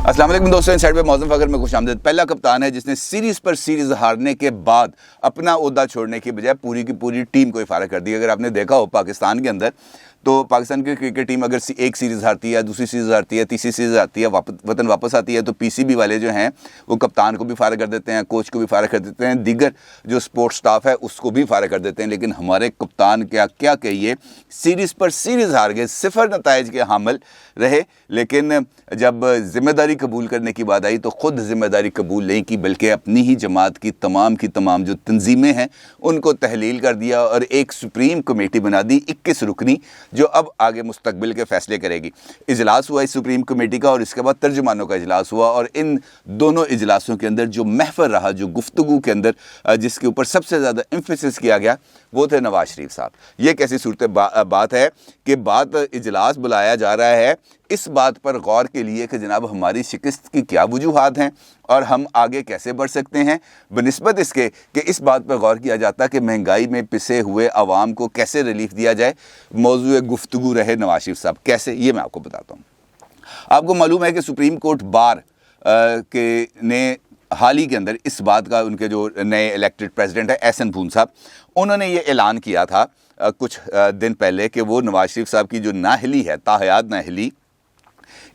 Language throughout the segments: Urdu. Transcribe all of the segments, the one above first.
السلام علیکم دوستوں، ان سائڈ پہ معظم فخر میں خوش آمدید۔ پہلا کپتان ہے جس نے سیریز پر سیریز ہارنے کے بعد اپنا عہدہ چھوڑنے کی بجائے پوری کی پوری ٹیم کو فارغ کر دیا۔ اگر آپ نے دیکھا ہو پاکستان کے اندر تو پاکستان کی کرکٹ ٹیم اگر ایک سیریز ہارتی ہے، دوسری سیریز ہارتی ہے، تیسری سیریز ہارتی ہے، وطن واپس آتی ہے تو پی سی بی والے جو ہیں وہ کپتان کو بھی فارغ کر دیتے ہیں، کوچ کو بھی فارغ کر دیتے ہیں، دیگر جو سپورٹ سٹاف ہے اس کو بھی فارغ کر دیتے ہیں۔ لیکن ہمارے کپتان کیا کہیے، سیریز پر سیریز ہار گئے، صفر نتائج کے حامل رہے، لیکن جب ذمہ داری قبول کرنے کی بات آئی تو خود ذمہ داری قبول نہیں کی، بلکہ اپنی ہی جماعت کی تمام جو تنظیمیں ہیں ان کو تحلیل کر دیا اور ایک سپریم کمیٹی بنا دی 21 رکنی، جو اب آگے مستقبل کے فیصلے کرے گی۔ اجلاس ہوا اس سپریم کمیٹی کا اور اس کے بعد ترجمانوں کا اجلاس ہوا، اور ان دونوں اجلاسوں کے اندر جو محور رہا، جو گفتگو کے اندر جس کے اوپر سب سے زیادہ ایمفیسس کیا گیا وہ تھے نواز شریف صاحب۔ یہ کیسی صورت بات ہے کہ اجلاس بلایا جا رہا ہے اس بات پر غور کے لیے کہ جناب ہماری شکست کی کیا وجوہات ہیں اور ہم آگے کیسے بڑھ سکتے ہیں، بنسبت اس کے کہ اس بات پر غور کیا جاتا کہ مہنگائی میں پسے ہوئے عوام کو کیسے ریلیف دیا جائے۔ موضوع گفتگو رہے نواز شریف صاحب کیسے، یہ میں آپ کو بتاتا ہوں۔ آپ کو معلوم ہے کہ سپریم کورٹ بار نے حال ہی کے اندر اس بات کا، ان کے جو نئے الیکٹڈ پریزیڈنٹ ہے احسن بھون صاحب، انہوں نے یہ اعلان کیا تھا کچھ دن پہلے کہ وہ نواز شریف صاحب کی جو نااہلی ہے، تاحیات نااہلی،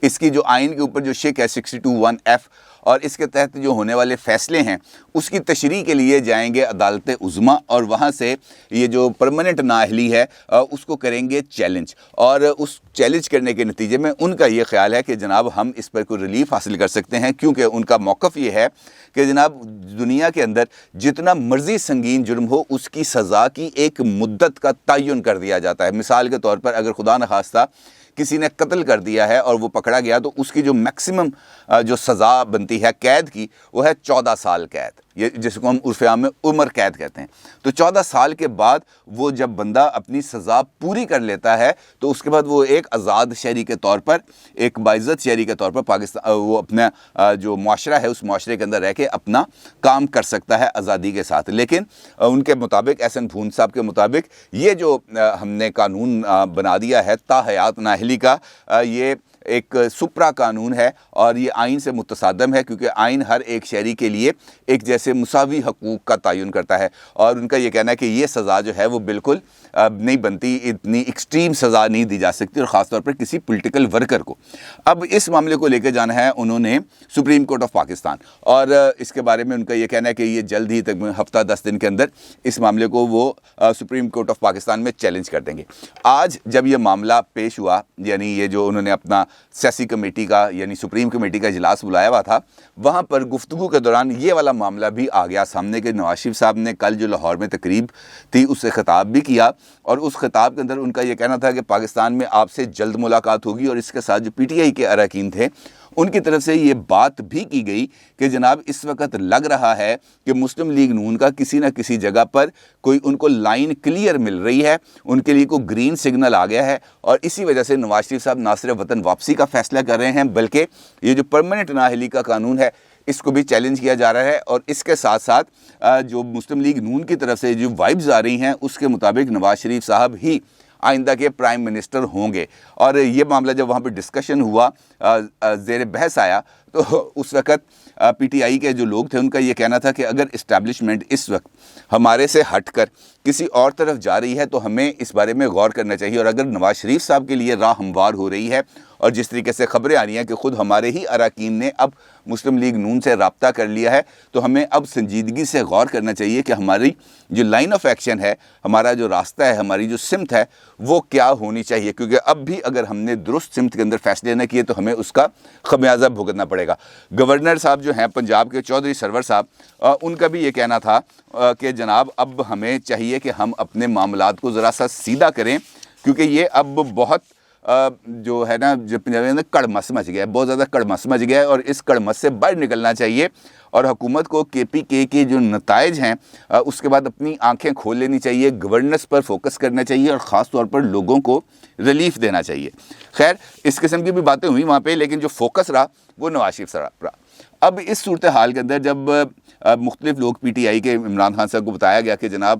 اس کی جو آئین کے اوپر جو شک ہے 62(1)(f) اور اس کے تحت جو ہونے والے فیصلے ہیں اس کی تشریح کے لیے جائیں گے عدالت عظمیٰ، اور وہاں سے یہ جو پرماننٹ نااہلی ہے اس کو کریں گے چیلنج، اور اس چیلنج کرنے کے نتیجے میں ان کا یہ خیال ہے کہ جناب ہم اس پر کوئی ریلیف حاصل کر سکتے ہیں، کیونکہ ان کا موقف یہ ہے کہ جناب دنیا کے اندر جتنا مرضی سنگین جرم ہو اس کی سزا کی ایک مدت کا تعین کر دیا جاتا ہے۔ مثال کے طور پر اگر خدا نخواستہ کسی نے قتل کر دیا ہے اور وہ پکڑا گیا تو اس کی جو میکسیمم جو سزا بنتی ہے قید کی وہ ہے 14 سال قید، یہ جس کو ہم عرف عام میں عمر قید کہتے ہیں۔ تو 14 سال کے بعد وہ جب بندہ اپنی سزا پوری کر لیتا ہے تو اس کے بعد وہ ایک آزاد شہری کے طور پر، ایک باعزت شہری کے طور پر پاکستان وہ اپنا جو معاشرہ ہے اس معاشرے کے اندر رہ کے اپنا کام کر سکتا ہے آزادی کے ساتھ۔ لیکن ان کے مطابق، احسن بھون صاحب کے مطابق، یہ جو ہم نے قانون بنا دیا ہے تاحیات نااہلی کا، یہ ایک سپرا قانون ہے اور یہ آئین سے متصادم ہے، کیونکہ آئین ہر ایک شہری کے لیے ایک جیسے مساوی حقوق کا تعین کرتا ہے، اور ان کا یہ کہنا ہے کہ یہ سزا جو ہے وہ بالکل نہیں بنتی، اتنی ایکسٹریم سزا نہیں دی جا سکتی، اور خاص طور پر کسی پولیٹیکل ورکر کو۔ اب اس معاملے کو لے کے جانا ہے انہوں نے سپریم کورٹ آف پاکستان، اور اس کے بارے میں ان کا یہ کہنا ہے کہ یہ جلد ہی تک ہفتہ 10 دن کے اندر اس معاملے کو وہ سپریم کورٹ آف پاکستان میں چیلنج کر دیں گے۔ آج جب یہ معاملہ پیش ہوا، یعنی یہ جو انہوں نے اپنا سیاسی کمیٹی کا یعنی سپریم کمیٹی کا اجلاس بلایا ہوا تھا، وہاں پر گفتگو کے دوران یہ والا معاملہ بھی آ گیا سامنے کہ نواز شریف صاحب نے کل جو لاہور میں تقریب تھی اس سے خطاب بھی کیا، اور اس خطاب کے اندر ان کا یہ کہنا تھا کہ پاکستان میں آپ سے جلد ملاقات ہوگی، اور اس کے ساتھ جو پی ٹی آئی کے اراکین تھے ان کی طرف سے یہ بات بھی کی گئی کہ جناب اس وقت لگ رہا ہے کہ مسلم لیگ نون کا کسی نہ کسی جگہ پر کوئی ان کو لائن کلیئر مل رہی ہے، ان کے لیے کوئی گرین سگنل آ گیا ہے، اور اسی وجہ سے نواز شریف صاحب نہ صرف وطن واپسی کا فیصلہ کر رہے ہیں بلکہ یہ جو پرماننٹ نااہلی کا قانون ہے اس کو بھی چیلنج کیا جا رہا ہے، اور اس کے ساتھ ساتھ جو مسلم لیگ نون کی طرف سے جو وائبز آ رہی ہیں اس کے مطابق نواز شریف صاحب ہی آئندہ کے پرائم منسٹر ہوں گے۔ اور یہ معاملہ جب وہاں پہ ڈسکشن ہوا، زیر بحث آیا، تو اس وقت پی ٹی آئی کے جو لوگ تھے ان کا یہ کہنا تھا کہ اگر اسٹیبلشمنٹ اس وقت ہمارے سے ہٹ کر کسی اور طرف جا رہی ہے تو ہمیں اس بارے میں غور کرنا چاہیے، اور اگر نواز شریف صاحب کے لیے راہ ہموار ہو رہی ہے، اور جس طریقے سے خبریں آ رہی ہیں کہ خود ہمارے ہی اراکین نے اب مسلم لیگ نون سے رابطہ کر لیا ہے، تو ہمیں اب سنجیدگی سے غور کرنا چاہیے کہ ہماری جو لائن آف ایکشن ہے، ہمارا جو راستہ ہے، ہماری جو سمت ہے وہ کیا ہونی چاہیے، کیونکہ اب بھی اگر ہم نے درست سمت کے اندر فیصلے نہ کیے تو ہمیں اس کا خمیازہ بھگتنا پڑے گا۔ گورنر صاحب جو ہیں پنجاب کے چودھری سرور صاحب، ان کا بھی یہ کہنا تھا کہ جناب اب ہمیں چاہیے کہ ہم اپنے معاملات کو ذرا سا سیدھا کریں، کیونکہ یہ اب بہت جو ہے نا جو پنجاب میں کڑمس مچ گیا ہے، بہت زیادہ کڑمس مچ گیا ہے، اور اس کڑمس سے باہر نکلنا چاہیے، اور حکومت کو کے پی کے جو نتائج ہیں اس کے بعد اپنی آنکھیں کھول لینی چاہیے، گورننس پر فوکس کرنا چاہیے، اور خاص طور پر لوگوں کو ریلیف دینا چاہیے۔ خیر اس قسم کی بھی باتیں ہوئی وہاں پہ، لیکن جو فوکس رہا وہ نواز شریف صاحب رہا۔ اب اس صورتحال کے اندر جب مختلف لوگ پی ٹی آئی کے عمران خان صاحب کو بتایا گیا کہ جناب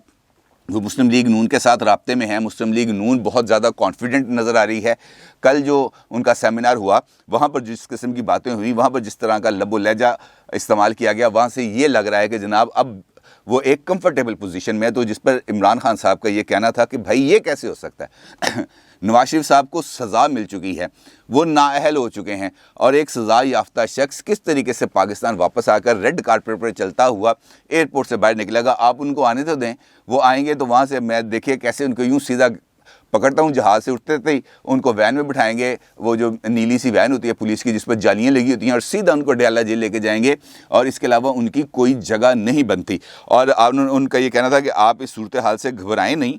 وہ مسلم لیگ نون کے ساتھ رابطے میں ہیں. مسلم لیگ نون بہت زیادہ کانفیڈنٹ نظر آ رہی ہے. کل جو ان کا سیمینار ہوا وہاں پر جس قسم کی باتیں ہوئیں, وہاں پر جس طرح کا لب و لہجہ استعمال کیا گیا, وہاں سے یہ لگ رہا ہے کہ جناب اب وہ ایک کمفرٹیبل پوزیشن میں ہے. تو جس پر عمران خان صاحب کا یہ کہنا تھا کہ بھائی یہ کیسے ہو سکتا ہے, نواز شریف صاحب کو سزا مل چکی ہے, وہ نااہل ہو چکے ہیں, اور ایک سزا یافتہ شخص کس طریقے سے پاکستان واپس آ کر ریڈ کارپیٹ پر چلتا ہوا ایئرپورٹ سے باہر نکلے گا. آپ ان کو آنے تو دیں, وہ آئیں گے تو وہاں سے میں دیکھیے کیسے ان کو یوں سیدھا پکڑتا ہوں, جہاز سے اٹھتے تھے ان کو وین میں بٹھائیں گے, وہ جو نیلی سی وین ہوتی ہے پولیس کی جس پر جالیاں لگی ہوتی ہیں, اور سیدھا ان کو ڈیالہ جیل لے کے جائیں گے, اور اس کے علاوہ ان کی کوئی جگہ نہیں بنتی. اور ان کا یہ کہنا تھا کہ آپ اس صورتحال سے گھبرائیں نہیں,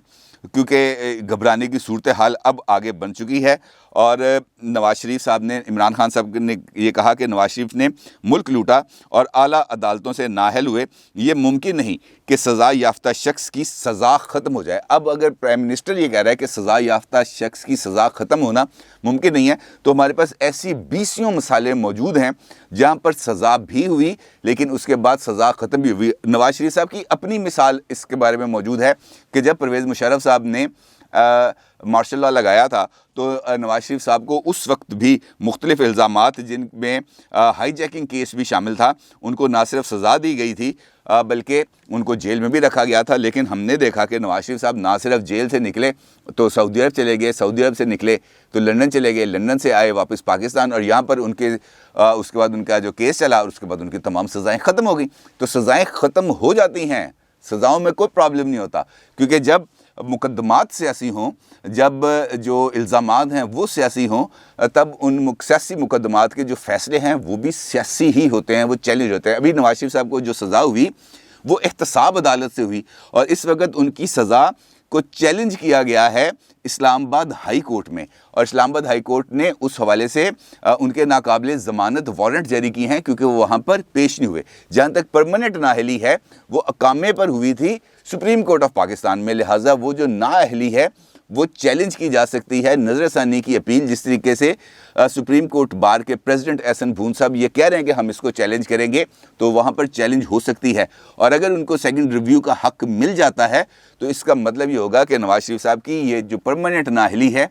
کیونکہ گھبرانے کی صورتحال اب آگے بن چکی ہے. اور نواز شریف صاحب نے, عمران خان صاحب نے یہ کہا کہ نواز شریف نے ملک لوٹا اور اعلیٰ عدالتوں سے نااہل ہوئے, یہ ممکن نہیں کہ سزا یافتہ شخص کی سزا ختم ہو جائے. اب اگر پرائم منسٹر یہ کہہ رہا ہے کہ سزا یافتہ شخص کی سزا ختم ہونا ممکن نہیں ہے, تو ہمارے پاس ایسی 20 مثالیں موجود ہیں جہاں پر سزا بھی ہوئی لیکن اس کے بعد سزا ختم بھی ہوئی. نواز شریف صاحب کی اپنی مثال اس کے بارے میں موجود ہے کہ جب پرویز مشرف صاحب نے مارشل لا لگایا تھا تو نواز شریف صاحب کو اس وقت بھی مختلف الزامات جن میں ہائی جیکنگ کیس بھی شامل تھا, ان کو نہ صرف سزا دی گئی تھی بلکہ ان کو جیل میں بھی رکھا گیا تھا. لیکن ہم نے دیکھا کہ نواز شریف صاحب نہ صرف جیل سے نکلے تو سعودی عرب چلے گئے, سعودی عرب سے نکلے تو لندن چلے گئے, لندن سے آئے واپس پاکستان, اور یہاں پر ان کے اس کے بعد ان کا جو کیس چلا اور اس کے بعد ان کی تمام سزائیں ختم ہو گئیں. تو سزائیں ختم ہو جاتی ہیں, سزاؤں میں کوئی پرابلم نہیں ہوتا, کیونکہ جب مقدمات سیاسی ہوں, جب جو الزامات ہیں وہ سیاسی ہوں, تب ان سیاسی مقدمات کے جو فیصلے ہیں وہ بھی سیاسی ہی ہوتے ہیں, وہ چیلنج ہوتے ہیں. ابھی نواز شریف صاحب کو جو سزا ہوئی وہ احتساب عدالت سے ہوئی, اور اس وقت ان کی سزا کو چیلنج کیا گیا ہے اسلام آباد ہائی کورٹ میں, اور اسلام آباد ہائی کورٹ نے اس حوالے سے ان کے ناقابل ضمانت وارنٹ جاری کی ہیں کیونکہ وہ وہاں پر پیش نہیں ہوئے. جہاں تک پرماننٹ نااہلی ہے وہ اقامے پر ہوئی تھی سپریم کورٹ آف پاکستان میں, لہٰذا وہ جو نااہلی ہے وہ چیلنج کی جا سکتی ہے. نظر ثانی کی اپیل جس طریقے سے سپریم کورٹ بار کے پریزیڈنٹ احسن بھون صاحب یہ کہہ رہے ہیں کہ ہم اس کو چیلنج کریں گے, تو وہاں پر چیلنج ہو سکتی ہے, اور اگر ان کو سیکنڈ ریویو کا حق مل جاتا ہے تو اس کا مطلب یہ ہوگا کہ نواز شریف صاحب کی یہ جو پرماننٹ نااہلی ہے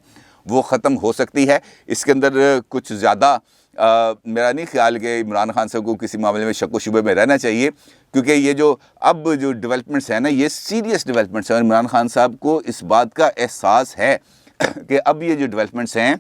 وہ ختم ہو سکتی ہے. اس کے اندر کچھ زیادہ میرا نہیں خیال کہ عمران خان صاحب کو کسی معاملے میں شک و شبے میں رہنا چاہیے, کیونکہ یہ جو اب جو ڈیولپمنٹس ہیں نا یہ سیریس ڈیولپمنٹس ہیں, اور عمران خان صاحب کو اس بات کا احساس ہے کہ اب یہ جو ڈیولپمنٹس ہیں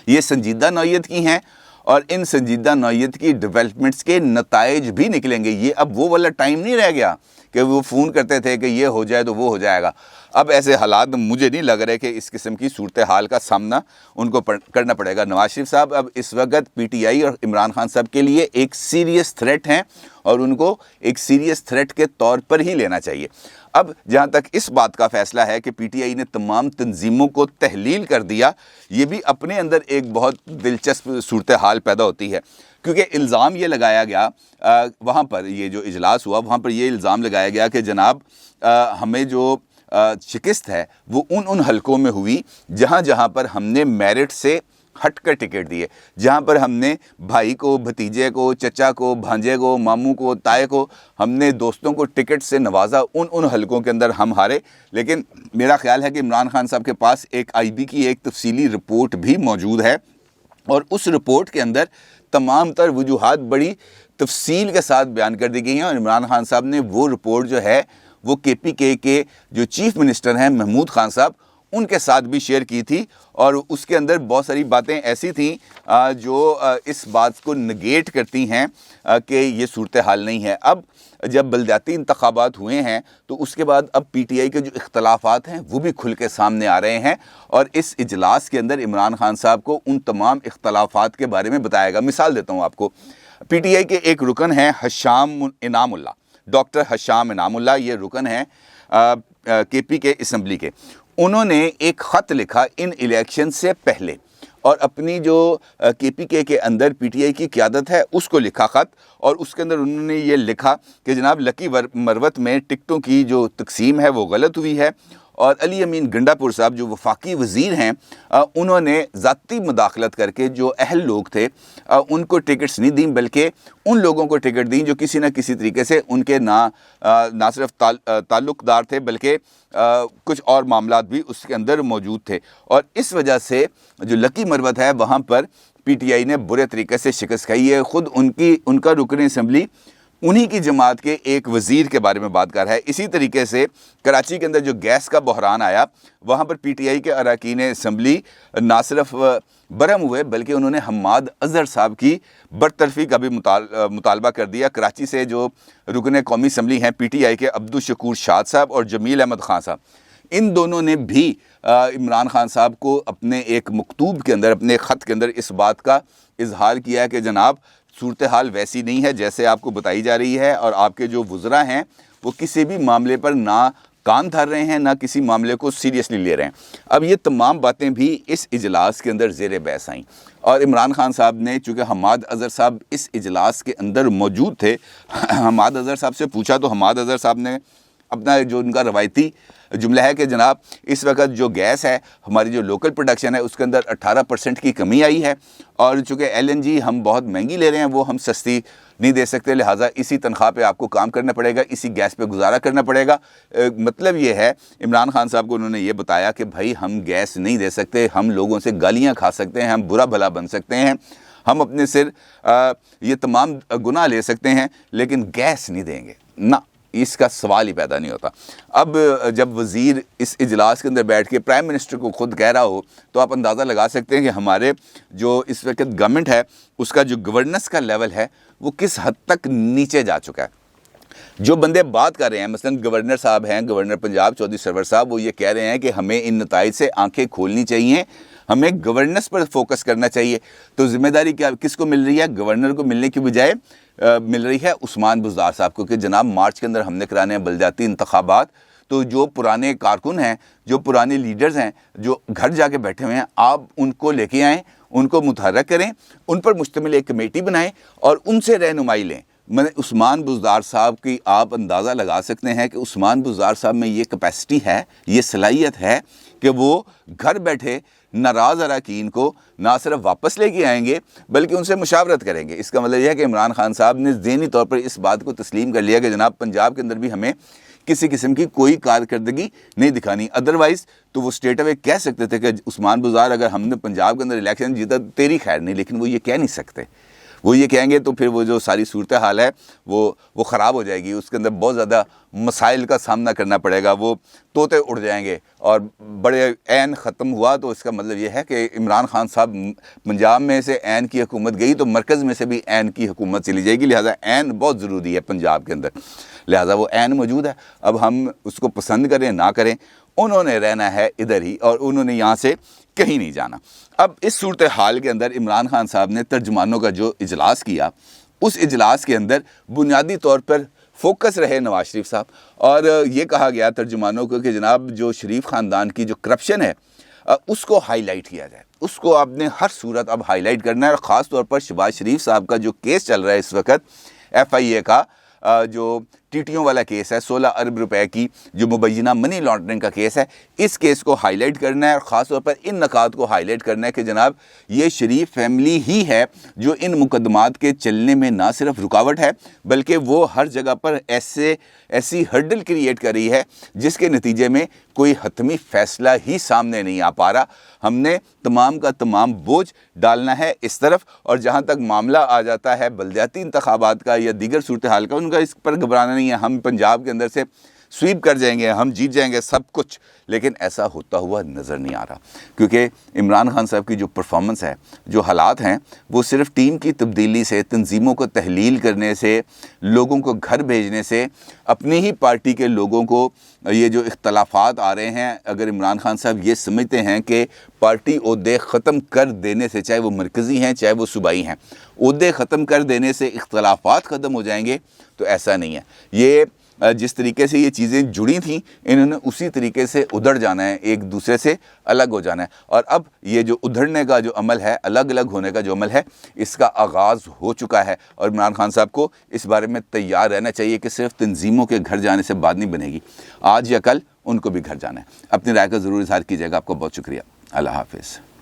یہ سنجیدہ نوعیت کی ہیں, اور ان سنجیدہ نوعیت کی ڈیولپمنٹس کے نتائج بھی نکلیں گے. یہ اب وہ والا ٹائم نہیں رہ گیا کہ وہ فون کرتے تھے کہ یہ ہو جائے تو وہ ہو جائے گا. اب ایسے حالات مجھے نہیں لگ رہے کہ اس قسم کی صورتحال کا سامنا ان کو کرنا پڑے گا. نواز شریف صاحب اب اس وقت پی ٹی آئی اور عمران خان صاحب کے لیے ایک سیریس تھریٹ ہیں, اور ان کو ایک سیریس تھریٹ کے طور پر ہی لینا چاہیے. اب جہاں تک اس بات کا فیصلہ ہے کہ پی ٹی آئی نے تمام تنظیموں کو تحلیل کر دیا, یہ بھی اپنے اندر ایک بہت دلچسپ صورتحال پیدا ہوتی ہے, کیونکہ الزام یہ لگایا گیا وہاں پر, یہ جو اجلاس ہوا وہاں پر یہ الزام لگایا گیا کہ جناب ہمیں جو شکست ہے وہ ان حلقوں میں ہوئی جہاں جہاں پر ہم نے میرٹ سے ہٹ کر ٹکٹ دیے, جہاں پر ہم نے بھائی کو, بھتیجے کو, چچا کو, بھانجے کو, ماموں کو, تائے کو, ہم نے دوستوں کو ٹکٹ سے نوازا, ان حلقوں کے اندر ہم ہارے. لیکن میرا خیال ہے کہ عمران خان صاحب کے پاس ایک آئی بی کی ایک تفصیلی رپورٹ بھی موجود ہے, اور اس رپورٹ کے اندر تمام تر وجوہات بڑی تفصیل کے ساتھ بیان کر دی گئی ہیں. اور عمران خان صاحب نے وہ رپورٹ جو ہے وہ کے پی کے جو چیف منسٹر ہیں محمود خان صاحب ان کے ساتھ بھی شیئر کی تھی, اور اس کے اندر بہت ساری باتیں ایسی تھیں جو اس بات کو نگیٹ کرتی ہیں کہ یہ صورتحال نہیں ہے. اب جب بلدیاتی انتخابات ہوئے ہیں تو اس کے بعد اب پی ٹی آئی کے جو اختلافات ہیں وہ بھی کھل کے سامنے آ رہے ہیں, اور اس اجلاس کے اندر عمران خان صاحب کو ان تمام اختلافات کے بارے میں بتایا گا. مثال دیتا ہوں آپ کو, پی ٹی آئی کے ایک رکن ہیں حشام انعام اللہ, ڈاکٹر حشام انعام اللہ, یہ رکن ہیں کے پی کے اسمبلی کے. انہوں نے ایک خط لکھا ان الیکشن سے پہلے, اور اپنی جو کے پی کے اندر پی ٹی آئی کی قیادت ہے اس کو لکھا خط, اور اس کے اندر انہوں نے یہ لکھا کہ جناب لکی مروت میں ٹکٹوں کی جو تقسیم ہے وہ غلط ہوئی ہے, اور علی امین گنڈاپور صاحب جو وفاقی وزیر ہیں انہوں نے ذاتی مداخلت کر کے جو اہل لوگ تھے ان کو ٹکٹس نہیں دیں، بلکہ ان لوگوں کو ٹکٹ دیں جو کسی نہ کسی طریقے سے ان کے نہ صرف تعلق دار تھے بلکہ کچھ اور معاملات بھی اس کے اندر موجود تھے، اور اس وجہ سے جو لکی مروت ہے وہاں پر پی ٹی آئی نے برے طریقے سے شکست کھائی ہے۔ خود ان کا رکن اسمبلی انہی کی جماعت کے ایک وزیر کے بارے میں بات کر رہا ہے۔ اسی طریقے سے کراچی کے اندر جو گیس کا بحران آیا وہاں پر پی ٹی آئی کے اراکین اسمبلی نہ صرف برہم ہوئے بلکہ انہوں نے حماد اظہر صاحب کی برطرفی کا بھی مطالبہ کر دیا۔ کراچی سے جو رکن قومی اسمبلی ہیں پی ٹی آئی کے عبدالشکور شاد صاحب اور جمیل احمد خان صاحب، ان دونوں نے بھی عمران خان صاحب کو اپنے ایک مکتوب کے اندر، اپنے خط کے اندر اس بات کا اظہار کیا ہے کہ جناب صورتحال ویسی نہیں ہے جیسے آپ کو بتائی جا رہی ہے، اور آپ کے جو وزراء ہیں وہ کسی بھی معاملے پر نہ کان دھر رہے ہیں نہ کسی معاملے کو سیریسلی لے رہے ہیں۔ اب یہ تمام باتیں بھی اس اجلاس کے اندر زیر بحث آئیں، اور عمران خان صاحب نے چونکہ حماد اظہر صاحب اس اجلاس کے اندر موجود تھے، حماد اظہر صاحب سے پوچھا تو حماد اظہر صاحب نے اپنا جو ان کا روایتی جملہ ہے کہ جناب اس وقت جو گیس ہے ہماری جو لوکل پروڈکشن ہے اس کے اندر 18% کی کمی آئی ہے، اور چونکہ ایل این جی ہم بہت مہنگی لے رہے ہیں وہ ہم سستی نہیں دے سکتے، لہٰذا اسی تنخواہ پہ آپ کو کام کرنا پڑے گا، اسی گیس پہ گزارا کرنا پڑے گا۔ مطلب یہ ہے عمران خان صاحب کو انہوں نے یہ بتایا کہ بھائی ہم گیس نہیں دے سکتے، ہم لوگوں سے گالیاں کھا سکتے ہیں، ہم برا بھلا بن سکتے ہیں، ہم اپنے سر یہ تمام گناہ لے سکتے ہیں لیکن گیس نہیں دیں گے، نہ اس کا سوال ہی پیدا نہیں ہوتا۔ اب جب وزیر اس اجلاس کے اندر بیٹھ کے پرائم منسٹر کو خود کہہ رہا ہو تو آپ اندازہ لگا سکتے ہیں کہ ہمارے جو اس وقت گورنمنٹ ہے اس کا جو گورننس کا لیول ہے وہ کس حد تک نیچے جا چکا ہے۔ جو بندے بات کر رہے ہیں مثلا گورنر صاحب ہیں، گورنر پنجاب چودھری سرور صاحب، وہ یہ کہہ رہے ہیں کہ ہمیں ان نتائج سے آنکھیں کھولنی چاہیے، ہمیں گورننس پر فوکس کرنا چاہیے۔ تو ذمہ داری کیا کس کو مل رہی ہے؟ گورنر کو ملنے کی بجائے مل رہی ہے عثمان بزدار صاحب کو کہ جناب مارچ کے اندر ہم نے کرانے ہیں بلدیاتی انتخابات، تو جو پرانے کارکن ہیں، جو پرانے لیڈرز ہیں، جو گھر جا کے بیٹھے ہوئے ہیں، آپ ان کو لے کے آئیں، ان کو متحرک کریں، ان پر مشتمل ایک کمیٹی بنائیں اور ان سے رہنمائی لیں۔ عثمان بزدار صاحب کی آپ اندازہ لگا سکتے ہیں کہ عثمان بزدار صاحب میں یہ کیپیسٹی ہے، یہ صلاحیت ہے کہ وہ گھر بیٹھے ناراض اراکین کو نہ صرف واپس لے کے آئیں گے بلکہ ان سے مشاورت کریں گے۔ اس کا مطلب یہ ہے کہ عمران خان صاحب نے ذہنی طور پر اس بات کو تسلیم کر لیا کہ جناب پنجاب کے اندر بھی ہمیں کسی قسم کی کوئی کارکردگی نہیں دکھانی، ادروائز تو وہ اسٹیٹ اوے کہہ سکتے تھے کہ عثمان بزدار اگر ہم نے پنجاب کے اندر الیکشن جیتا تیری خیر نہیں، لیکن وہ یہ کہہ نہیں سکتے۔ وہ یہ کہیں گے تو پھر وہ جو ساری صورتحال ہے وہ خراب ہو جائے گی، اس کے اندر بہت زیادہ مسائل کا سامنا کرنا پڑے گا، وہ طوطے اڑ جائیں گے اور بڑے عین ختم ہوا تو اس کا مطلب یہ ہے کہ عمران خان صاحب پنجاب میں سے عین کی حکومت گئی تو مرکز میں سے بھی عین کی حکومت چلی جائے گی، لہٰذا عین بہت ضروری ہے پنجاب کے اندر، لہٰذا وہ عین موجود ہے۔ اب ہم اس کو پسند کریں نہ کریں، انہوں نے رہنا ہے ادھر ہی اور انہوں نے یہاں سے کہیں نہیں جانا۔ اب اس صورتحال کے اندر عمران خان صاحب نے ترجمانوں کا جو اجلاس کیا، اس اجلاس کے اندر بنیادی طور پر فوکس رہے نواز شریف صاحب، اور یہ کہا گیا ترجمانوں کو کہ جناب جو شریف خاندان کی جو کرپشن ہے اس کو ہائی لائٹ کیا جائے، اس کو آپ نے ہر صورت اب ہائی لائٹ کرنا ہے، اور خاص طور پر شہباز شریف صاحب کا جو کیس چل رہا ہے اس وقت ایف آئی اے کا، جو ٹیٹیوں والا کیس ہے، 16 ارب روپے کی جو مبینہ منی لانڈرنگ کا کیس ہے، اس کیس کو ہائی لائٹ کرنا ہے، اور خاص طور پر ان نکات کو ہائی لائٹ کرنا ہے کہ جناب یہ شریف فیملی ہی ہے جو ان مقدمات کے چلنے میں نہ صرف رکاوٹ ہے بلکہ وہ ہر جگہ پر ایسی ہرڈل کریٹ کر رہی ہے جس کے نتیجے میں کوئی حتمی فیصلہ ہی سامنے نہیں آ پا رہا۔ ہم نے تمام کا تمام بوجھ ڈالنا ہے اس طرف، اور جہاں تک معاملہ آ جاتا ہے بلدیاتی انتخابات کا یا دیگر صورتحال کا، ان کا اس پر گھبرانا نہیں ہے، ہم پنجاب کے اندر سے سویپ کر جائیں گے، ہم جیت جائیں گے سب کچھ، لیکن ایسا ہوتا ہوا نظر نہیں آ رہا، کیونکہ عمران خان صاحب کی جو پرفارمنس ہے، جو حالات ہیں، وہ صرف ٹیم کی تبدیلی سے، تنظیموں کو تحلیل کرنے سے، لوگوں کو گھر بھیجنے سے، اپنی ہی پارٹی کے لوگوں کو یہ جو اختلافات آ رہے ہیں، اگر عمران خان صاحب یہ سمجھتے ہیں کہ پارٹی عہدے ختم کر دینے سے، چاہے وہ مرکزی ہیں چاہے وہ صوبائی ہیں، عہدے ختم کر دینے سے اختلافات ختم ہو جائیں گے، تو ایسا نہیں ہے۔ یہ جس طریقے سے یہ چیزیں جڑی تھیں انہوں نے اسی طریقے سے ادھر جانا ہے، ایک دوسرے سے الگ ہو جانا ہے، اور اب یہ جو ادھرنے کا جو عمل ہے، الگ الگ ہونے کا جو عمل ہے، اس کا آغاز ہو چکا ہے، اور عمران خان صاحب کو اس بارے میں تیار رہنا چاہیے کہ صرف تنظیموں کے گھر جانے سے بات نہیں بنے گی، آج یا کل ان کو بھی گھر جانا ہے. اپنی رائے کا ضرور اظہار کیجیے گا. آپ کو بہت شکریہ. اللہ حافظ.